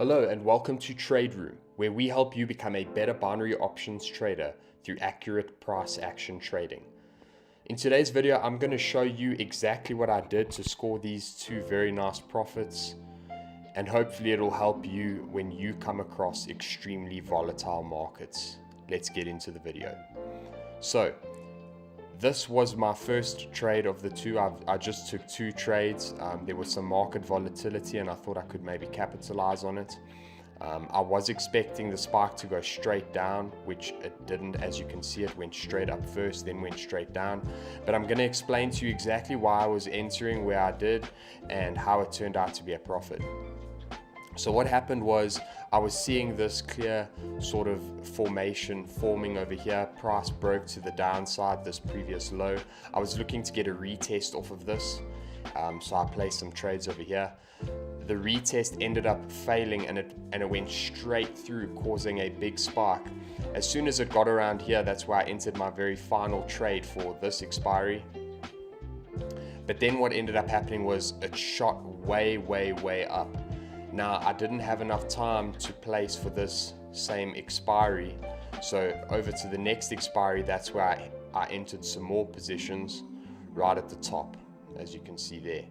Hello and welcome to Trade Room, where we help you become a better binary options trader through accurate price action trading. In today's video, I'm going to show you exactly what I did to score these two very nice profits, and hopefully it'll help you when you come across extremely volatile markets. Let's get into the video. So, this was my first trade of the two. I just took two trades. There was some market volatility and I thought I could maybe capitalize on it. I was expecting the spike to go straight down, which it didn't. As you can see, it went straight up first, then went straight down. But I'm going to explain to you exactly why I was entering where I did and how it turned out to be a profit. So what happened was I was seeing this clear sort of formation forming over here. Price broke to the downside, this previous low. I was looking to get a retest off of this. So I placed some trades over here. The retest ended up failing and it went straight through, causing a big spike. As soon as it got around here, that's where I entered my very final trade for this expiry. But then what ended up happening was it shot way up. Now, I didn't have enough time to place for this same expiry. So over to the next expiry, that's where I entered some more positions right at the top, as you can see there.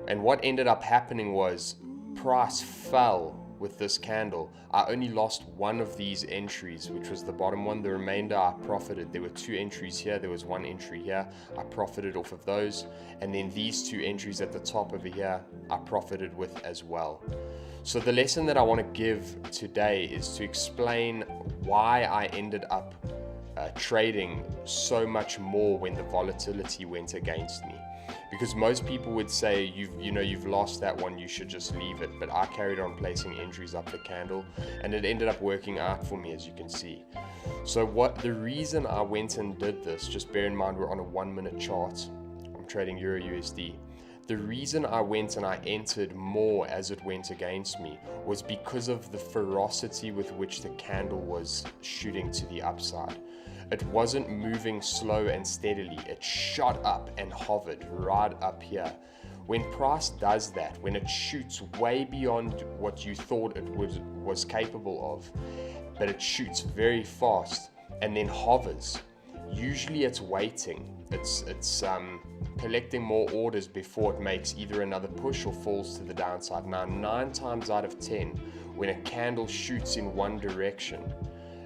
And what ended up happening was price fell with this candle. I only lost one of these entries, which was the bottom one. The remainder I profited. There were two entries here, there was one entry here. I profited off of those. And then these two entries at the top over here, I profited with as well. So the lesson that I want to give today is to explain why I ended up trading so much more when the volatility went against me. Because most people would say, you've lost that one, you should just leave it. But I carried on placing entries up the candle and it ended up working out for me, as you can see. So the reason I went and did this, just bear in mind we're on a 1 minute chart. I'm trading Euro USD. The reason I went and I entered more as it went against me was because of the ferocity with which the candle was shooting to the upside. It wasn't moving slow and steadily. It shot up and hovered right up here. When price does that, when it shoots way beyond what you thought it was capable of, but it shoots very fast and then hovers, usually it's waiting. It's collecting more orders before it makes either another push or falls to the downside. Now, 9 times out of 10, when a candle shoots in one direction,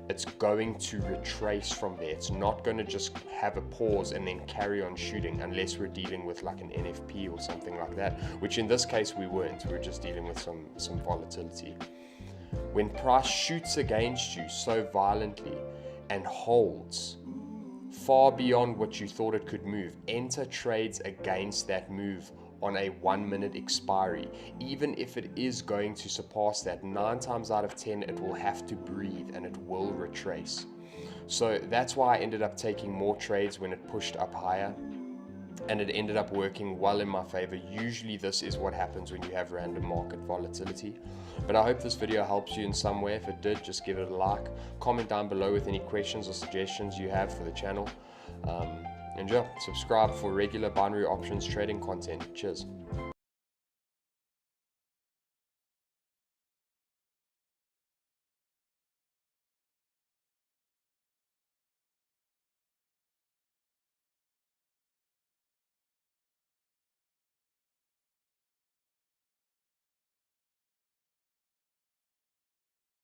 it's going to retrace from there. It's not going to just have a pause and then carry on shooting, unless we're dealing with like an NFP or something like that, which in this case we weren't. We were just dealing with some volatility. When price shoots against you so violently and holds far beyond what you thought it could move, enter trades against that move on a 1 minute expiry. Even if it is going to surpass that, 9 times out of 10 it will have to breathe and it will retrace. So that's why I ended up taking more trades when it pushed up higher, and it ended up working well in my favor. Usually this is what happens when you have random market volatility. But I hope this video helps you in some way. If it did, just give it a like. Comment down below with any questions or suggestions you have for the channel. And yeah, subscribe for regular binary options trading content. Cheers.